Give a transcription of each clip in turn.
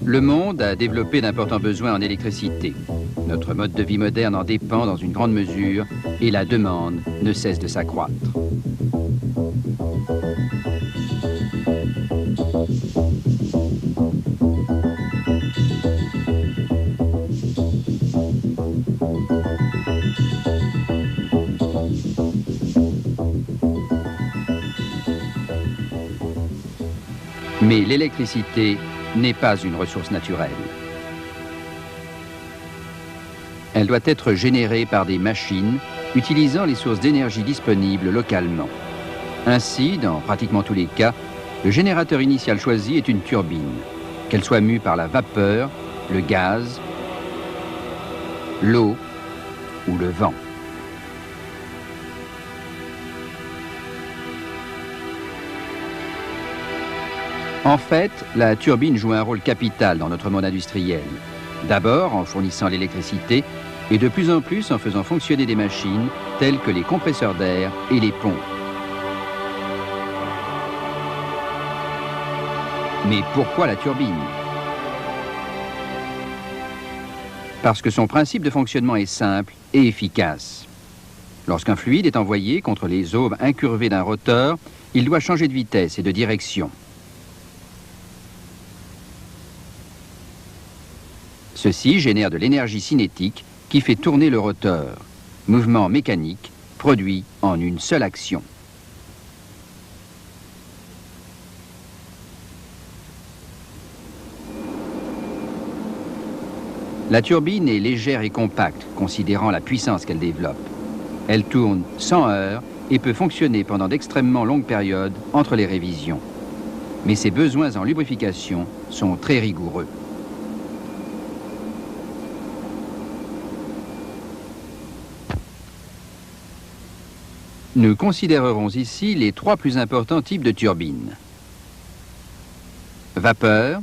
Le monde a développé d'importants besoins en électricité. Notre mode de vie moderne en dépend dans une grande mesure et la demande ne cesse de s'accroître. Mais l'électricité n'est pas une ressource naturelle. Elle doit être générée par des machines utilisant les sources d'énergie disponibles localement. Ainsi, dans pratiquement tous les cas, le générateur initial choisi est une turbine, qu'elle soit mue par la vapeur, le gaz, l'eau ou le vent. En fait, la turbine joue un rôle capital dans notre monde industriel. D'abord en fournissant l'électricité et de plus en plus en faisant fonctionner des machines telles que les compresseurs d'air et les pompes. Mais pourquoi la turbine? Parce que son principe de fonctionnement est simple et efficace. Lorsqu'un fluide est envoyé contre les aubes incurvées d'un rotor, il doit changer de vitesse et de direction. Ceci génère de l'énergie cinétique qui fait tourner le rotor, mouvement mécanique produit en une seule action. La turbine est légère et compacte, considérant la puissance qu'elle développe. Elle tourne sans heurts et peut fonctionner pendant d'extrêmement longues périodes entre les révisions. Mais ses besoins en lubrification sont très rigoureux. Nous considérerons ici les trois plus importants types de turbines. Vapeur,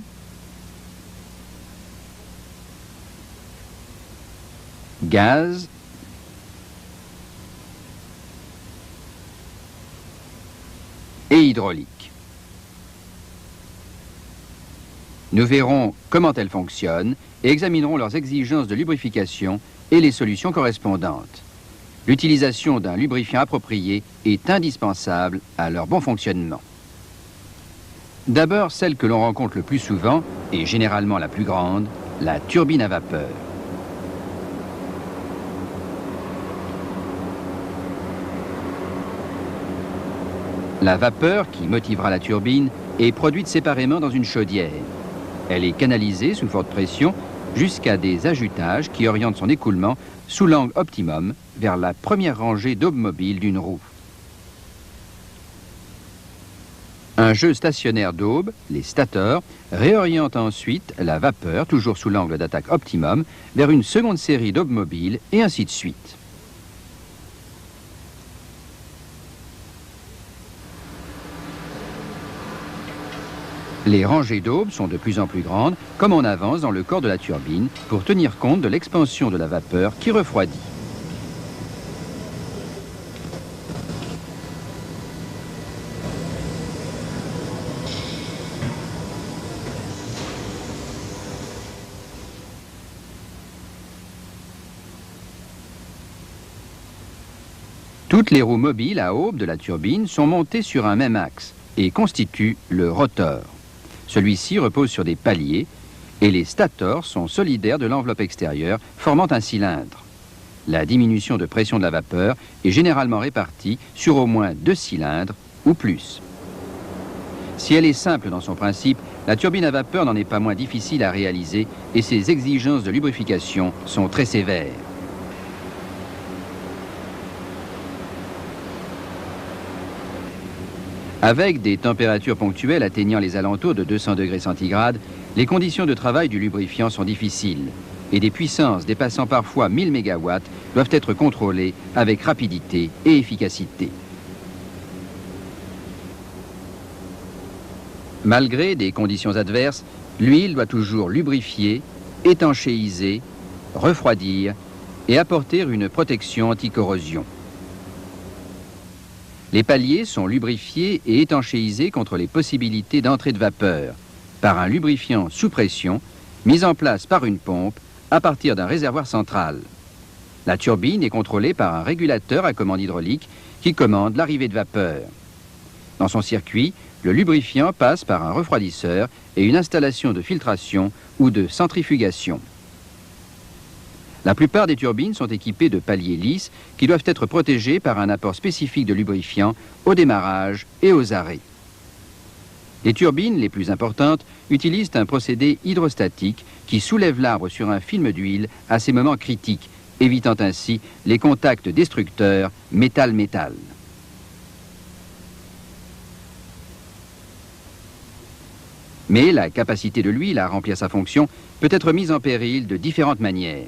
gaz et hydraulique. Nous verrons comment elles fonctionnent et examinerons leurs exigences de lubrification et les solutions correspondantes. L'utilisation d'un lubrifiant approprié est indispensable à leur bon fonctionnement. D'abord, celle que l'on rencontre le plus souvent, et généralement la plus grande, la turbine à vapeur. La vapeur qui motivera la turbine est produite séparément dans une chaudière. Elle est canalisée sous forte pression jusqu'à des ajutages qui orientent son écoulement sous l'angle optimum vers la première rangée d'aubes mobiles d'une roue. Un jeu stationnaire d'aubes, les stators, réoriente ensuite la vapeur, toujours sous l'angle d'attaque optimum, vers une seconde série d'aubes mobiles et ainsi de suite. Les rangées d'aubes sont de plus en plus grandes, comme on avance dans le corps de la turbine, pour tenir compte de l'expansion de la vapeur qui refroidit. Toutes les roues mobiles à aubes de la turbine sont montées sur un même axe et constituent le rotor. Celui-ci repose sur des paliers et les stators sont solidaires de l'enveloppe extérieure, formant un cylindre. La diminution de pression de la vapeur est généralement répartie sur au moins 2 cylindres ou plus. Si elle est simple dans son principe, la turbine à vapeur n'en est pas moins difficile à réaliser et ses exigences de lubrification sont très sévères. Avec des températures ponctuelles atteignant les alentours de 200 degrés centigrades, les conditions de travail du lubrifiant sont difficiles et des puissances dépassant parfois 1000 MW doivent être contrôlées avec rapidité et efficacité. Malgré des conditions adverses, l'huile doit toujours lubrifier, étanchéiser, refroidir et apporter une protection anti-corrosion. Les paliers sont lubrifiés et étanchéisés contre les possibilités d'entrée de vapeur par un lubrifiant sous pression mis en place par une pompe à partir d'un réservoir central. La turbine est contrôlée par un régulateur à commande hydraulique qui commande l'arrivée de vapeur. Dans son circuit, le lubrifiant passe par un refroidisseur et une installation de filtration ou de centrifugation. La plupart des turbines sont équipées de paliers lisses qui doivent être protégés par un apport spécifique de lubrifiant au démarrage et aux arrêts. Les turbines les plus importantes utilisent un procédé hydrostatique qui soulève l'arbre sur un film d'huile à ces moments critiques, évitant ainsi les contacts destructeurs métal-métal. Mais la capacité de l'huile à remplir sa fonction peut être mise en péril de différentes manières.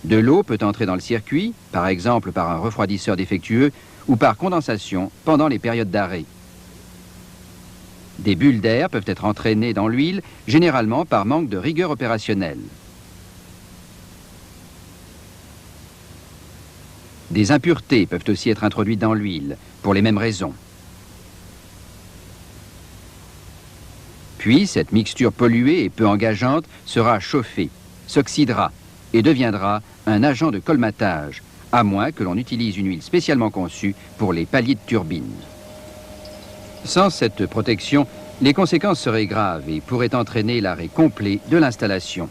De l'eau peut entrer dans le circuit, par exemple par un refroidisseur défectueux ou par condensation pendant les périodes d'arrêt. Des bulles d'air peuvent être entraînées dans l'huile, généralement par manque de rigueur opérationnelle. Des impuretés peuvent aussi être introduites dans l'huile, pour les mêmes raisons. Puis, cette mixture polluée et peu engageante sera chauffée, s'oxydera et deviendra un agent de colmatage, à moins que l'on utilise une huile spécialement conçue pour les paliers de turbine. Sans cette protection, les conséquences seraient graves et pourraient entraîner l'arrêt complet de l'installation.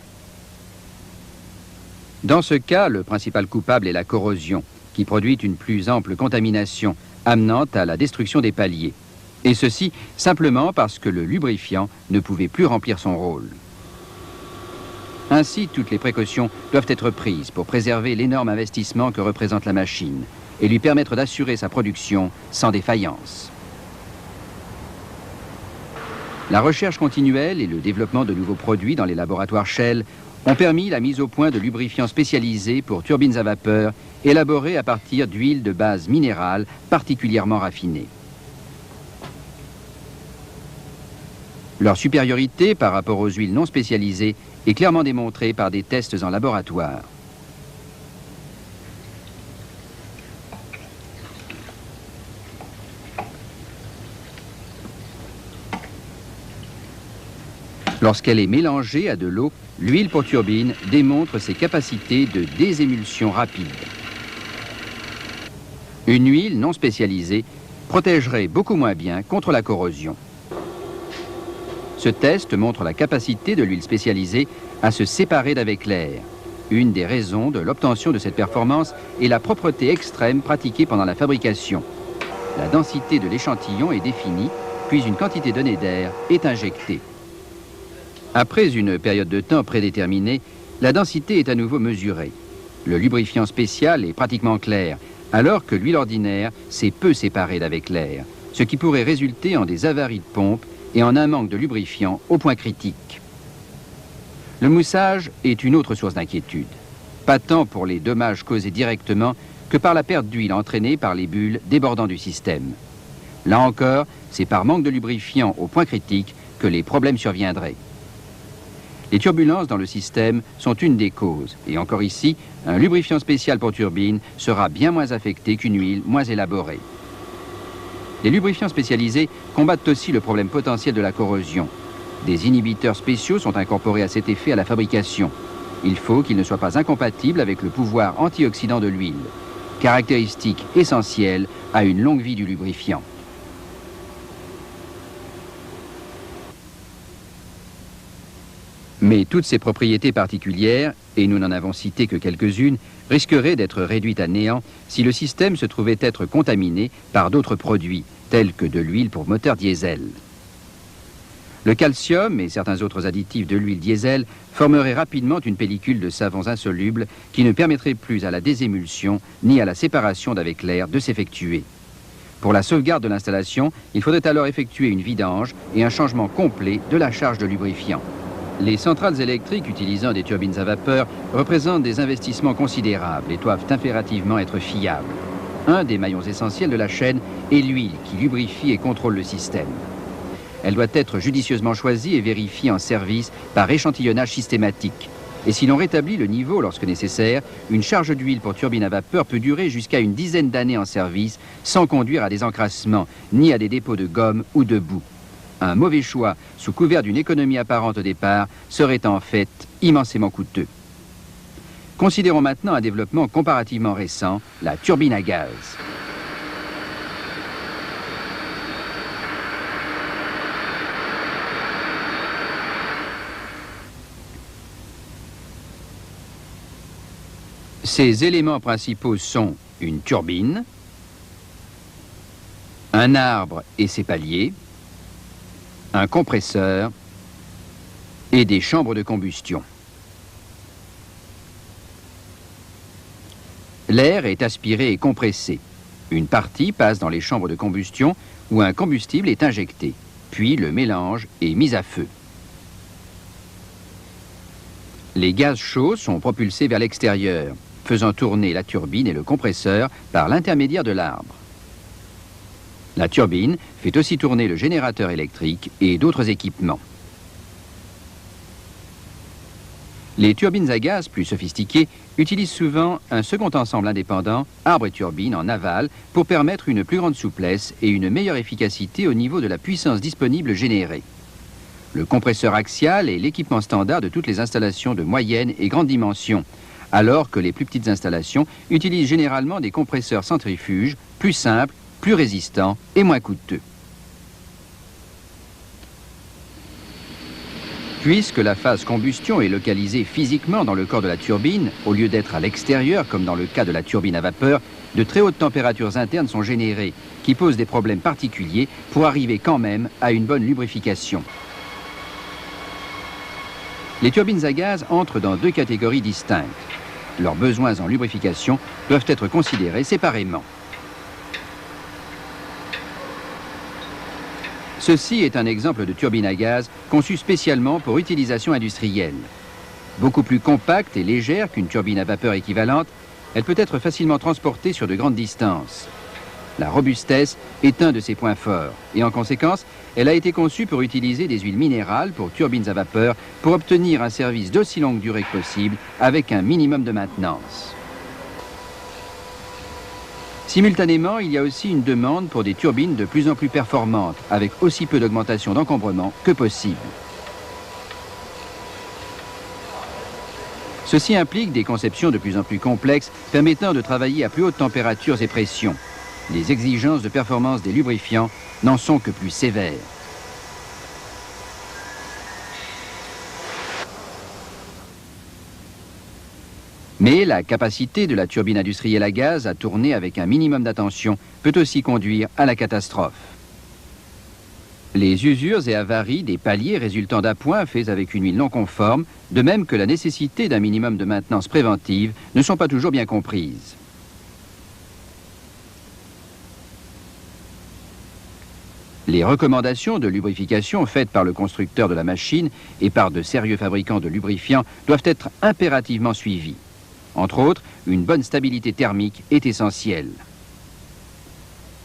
Dans ce cas, le principal coupable est la corrosion, qui produit une plus ample contamination, amenant à la destruction des paliers. Et ceci simplement parce que le lubrifiant ne pouvait plus remplir son rôle. Ainsi, toutes les précautions doivent être prises pour préserver l'énorme investissement que représente la machine et lui permettre d'assurer sa production sans défaillance. La recherche continuelle et le développement de nouveaux produits dans les laboratoires Shell ont permis la mise au point de lubrifiants spécialisés pour turbines à vapeur élaborés à partir d'huiles de base minérale particulièrement raffinées. Leur supériorité par rapport aux huiles non spécialisées est clairement démontrée par des tests en laboratoire. Lorsqu'elle est mélangée à de l'eau, l'huile pour turbine démontre ses capacités de désémulsion rapide. Une huile non spécialisée protégerait beaucoup moins bien contre la corrosion. Ce test montre la capacité de l'huile spécialisée à se séparer d'avec l'air. Une des raisons de l'obtention de cette performance est la propreté extrême pratiquée pendant la fabrication. La densité de l'échantillon est définie, puis une quantité donnée d'air est injectée. Après une période de temps prédéterminée, la densité est à nouveau mesurée. Le lubrifiant spécial est pratiquement clair, alors que l'huile ordinaire s'est peu séparée d'avec l'air, ce qui pourrait résulter en des avaries de pompe et en un manque de lubrifiant au point critique. Le moussage est une autre source d'inquiétude, pas tant pour les dommages causés directement que par la perte d'huile entraînée par les bulles débordant du système. Là encore, c'est par manque de lubrifiant au point critique que les problèmes surviendraient. Les turbulences dans le système sont une des causes, et encore ici, un lubrifiant spécial pour turbine sera bien moins affecté qu'une huile moins élaborée. Les lubrifiants spécialisés combattent aussi le problème potentiel de la corrosion. Des inhibiteurs spéciaux sont incorporés à cet effet à la fabrication. Il faut qu'ils ne soient pas incompatibles avec le pouvoir antioxydant de l'huile, caractéristique essentielle à une longue vie du lubrifiant. Mais toutes ces propriétés particulières, et nous n'en avons cité que quelques-unes, risqueraient d'être réduites à néant si le système se trouvait être contaminé par d'autres produits, tels que de l'huile pour moteur diesel. Le calcium et certains autres additifs de l'huile diesel formeraient rapidement une pellicule de savons insolubles qui ne permettrait plus à la désémulsion ni à la séparation d'avec l'air de s'effectuer. Pour la sauvegarde de l'installation, il faudrait alors effectuer une vidange et un changement complet de la charge de lubrifiant. Les centrales électriques utilisant des turbines à vapeur représentent des investissements considérables et doivent impérativement être fiables. Un des maillons essentiels de la chaîne est l'huile qui lubrifie et contrôle le système. Elle doit être judicieusement choisie et vérifiée en service par échantillonnage systématique. Et si l'on rétablit le niveau lorsque nécessaire, une charge d'huile pour turbine à vapeur peut durer jusqu'à une dizaine d'années en service sans conduire à des encrassements, ni à des dépôts de gomme ou de boue. Un mauvais choix, sous couvert d'une économie apparente au départ, serait en fait immensément coûteux. Considérons maintenant un développement comparativement récent, la turbine à gaz. Ses éléments principaux sont une turbine, un arbre et ses paliers, un compresseur et des chambres de combustion. L'air est aspiré et compressé. Une partie passe dans les chambres de combustion où un combustible est injecté, puis le mélange est mis à feu. Les gaz chauds sont propulsés vers l'extérieur, faisant tourner la turbine et le compresseur par l'intermédiaire de l'arbre. La turbine fait aussi tourner le générateur électrique et d'autres équipements. Les turbines à gaz plus sophistiquées utilisent souvent un second ensemble indépendant, arbre et turbine, en aval pour permettre une plus grande souplesse et une meilleure efficacité au niveau de la puissance disponible générée. Le compresseur axial est l'équipement standard de toutes les installations de moyenne et grande dimension, alors que les plus petites installations utilisent généralement des compresseurs centrifuges plus simples, plus résistants et moins coûteux. Puisque la phase combustion est localisée physiquement dans le corps de la turbine, au lieu d'être à l'extérieur comme dans le cas de la turbine à vapeur, de très hautes températures internes sont générées, qui posent des problèmes particuliers pour arriver quand même à une bonne lubrification. Les turbines à gaz entrent dans deux catégories distinctes. Leurs besoins en lubrification doivent être considérés séparément. Ceci est un exemple de turbine à gaz conçue spécialement pour utilisation industrielle. Beaucoup plus compacte et légère qu'une turbine à vapeur équivalente, elle peut être facilement transportée sur de grandes distances. La robustesse est un de ses points forts et en conséquence, elle a été conçue pour utiliser des huiles minérales pour turbines à vapeur pour obtenir un service d'aussi longue durée que possible avec un minimum de maintenance. Simultanément, il y a aussi une demande pour des turbines de plus en plus performantes, avec aussi peu d'augmentation d'encombrement que possible. Ceci implique des conceptions de plus en plus complexes, permettant de travailler à plus hautes températures et pressions. Les exigences de performance des lubrifiants n'en sont que plus sévères. Mais la capacité de la turbine industrielle à gaz à tourner avec un minimum d'attention peut aussi conduire à la catastrophe. Les usures et avaries des paliers résultant d'appoints faits avec une huile non conforme, de même que la nécessité d'un minimum de maintenance préventive, ne sont pas toujours bien comprises. Les recommandations de lubrification faites par le constructeur de la machine et par de sérieux fabricants de lubrifiants doivent être impérativement suivies. Entre autres, une bonne stabilité thermique est essentielle.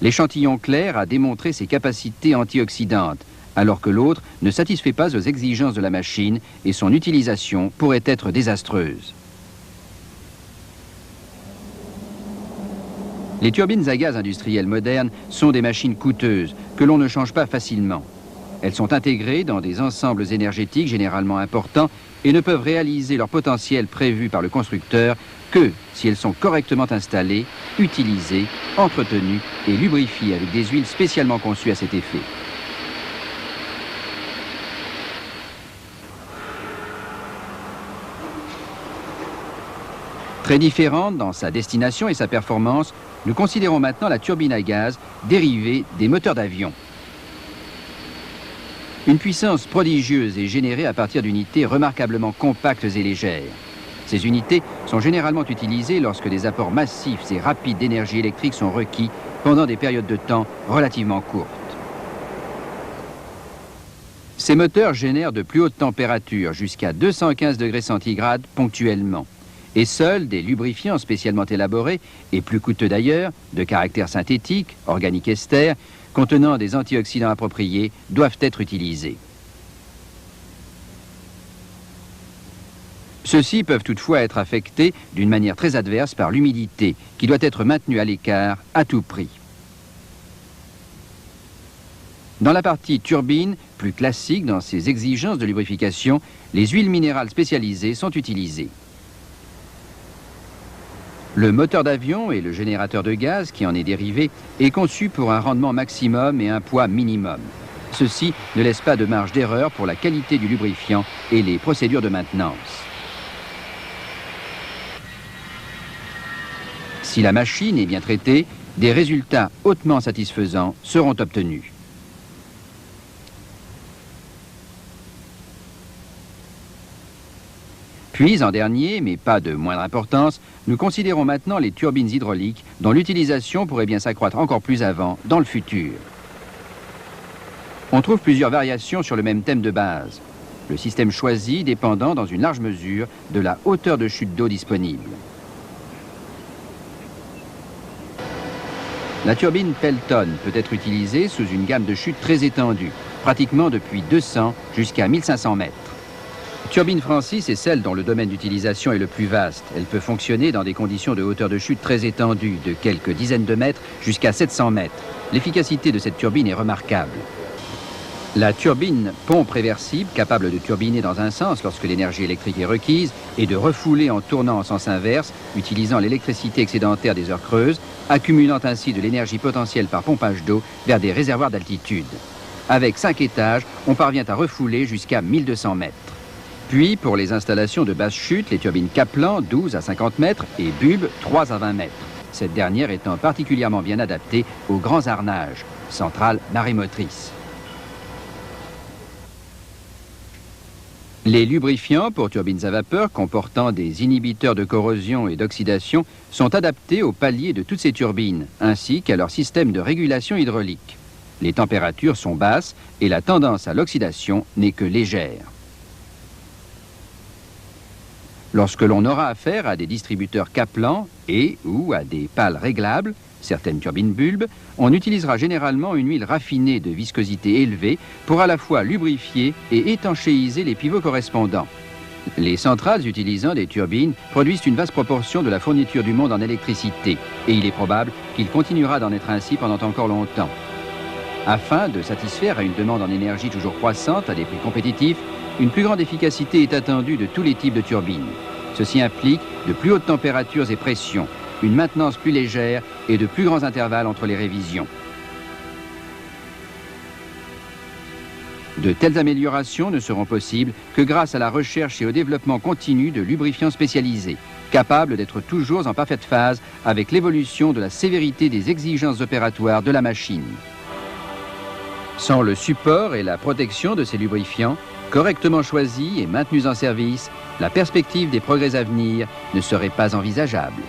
L'échantillon clair a démontré ses capacités antioxydantes, alors que l'autre ne satisfait pas aux exigences de la machine et son utilisation pourrait être désastreuse. Les turbines à gaz industrielles modernes sont des machines coûteuses que l'on ne change pas facilement. Elles sont intégrées dans des ensembles énergétiques généralement importants et ne peuvent réaliser leur potentiel prévu par le constructeur que si elles sont correctement installées, utilisées, entretenues et lubrifiées avec des huiles spécialement conçues à cet effet. Très différente dans sa destination et sa performance, nous considérons maintenant la turbine à gaz dérivée des moteurs d'avion. Une puissance prodigieuse est générée à partir d'unités remarquablement compactes et légères. Ces unités sont généralement utilisées lorsque des apports massifs et rapides d'énergie électrique sont requis pendant des périodes de temps relativement courtes. Ces moteurs génèrent de plus hautes températures, jusqu'à 215 degrés centigrades ponctuellement. Et seuls des lubrifiants spécialement élaborés, et plus coûteux d'ailleurs, de caractère synthétique, organique ester, contenant des antioxydants appropriés, doivent être utilisés. Ceux-ci peuvent toutefois être affectés d'une manière très adverse par l'humidité, qui doit être maintenue à l'écart à tout prix. Dans la partie turbine, plus classique dans ses exigences de lubrification, les huiles minérales spécialisées sont utilisées. Le moteur d'avion et le générateur de gaz qui en est dérivé est conçu pour un rendement maximum et un poids minimum. Ceci ne laisse pas de marge d'erreur pour la qualité du lubrifiant et les procédures de maintenance. Si la machine est bien traitée, des résultats hautement satisfaisants seront obtenus. Puis, en dernier, mais pas de moindre importance, nous considérons maintenant les turbines hydrauliques dont l'utilisation pourrait bien s'accroître encore plus avant dans le futur. On trouve plusieurs variations sur le même thème de base. Le système choisi dépendant dans une large mesure de la hauteur de chute d'eau disponible. La turbine Pelton peut être utilisée sous une gamme de chute très étendue, pratiquement depuis 200 jusqu'à 1500 mètres. Turbine Francis est celle dont le domaine d'utilisation est le plus vaste. Elle peut fonctionner dans des conditions de hauteur de chute très étendues, de quelques dizaines de mètres jusqu'à 700 mètres. L'efficacité de cette turbine est remarquable. La turbine pompe réversible, capable de turbiner dans un sens lorsque l'énergie électrique est requise et de refouler en tournant en sens inverse, utilisant l'électricité excédentaire des heures creuses, accumulant ainsi de l'énergie potentielle par pompage d'eau vers des réservoirs d'altitude. Avec 5 étages, on parvient à refouler jusqu'à 1200 mètres. Puis, pour les installations de basse chute, les turbines Kaplan, 12 à 50 mètres, et Bulb, 3 à 20 mètres. Cette dernière étant particulièrement bien adaptée aux grands arnages, centrales marémotrices. Les lubrifiants pour turbines à vapeur comportant des inhibiteurs de corrosion et d'oxydation sont adaptés aux paliers de toutes ces turbines, ainsi qu'à leur système de régulation hydraulique. Les températures sont basses et la tendance à l'oxydation n'est que légère. Lorsque l'on aura affaire à des distributeurs Kaplan et ou à des pales réglables, certaines turbines bulbes, on utilisera généralement une huile raffinée de viscosité élevée pour à la fois lubrifier et étanchéiser les pivots correspondants. Les centrales utilisant des turbines produisent une vaste proportion de la fourniture du monde en électricité et il est probable qu'il continuera d'en être ainsi pendant encore longtemps. Afin de satisfaire à une demande en énergie toujours croissante à des prix compétitifs, une plus grande efficacité est attendue de tous les types de turbines. Ceci implique de plus hautes températures et pressions, une maintenance plus légère et de plus grands intervalles entre les révisions. De telles améliorations ne seront possibles que grâce à la recherche et au développement continu de lubrifiants spécialisés, capables d'être toujours en parfaite phase avec l'évolution de la sévérité des exigences opératoires de la machine. Sans le support et la protection de ces lubrifiants, correctement choisis et maintenus en service, la perspective des progrès à venir ne serait pas envisageable.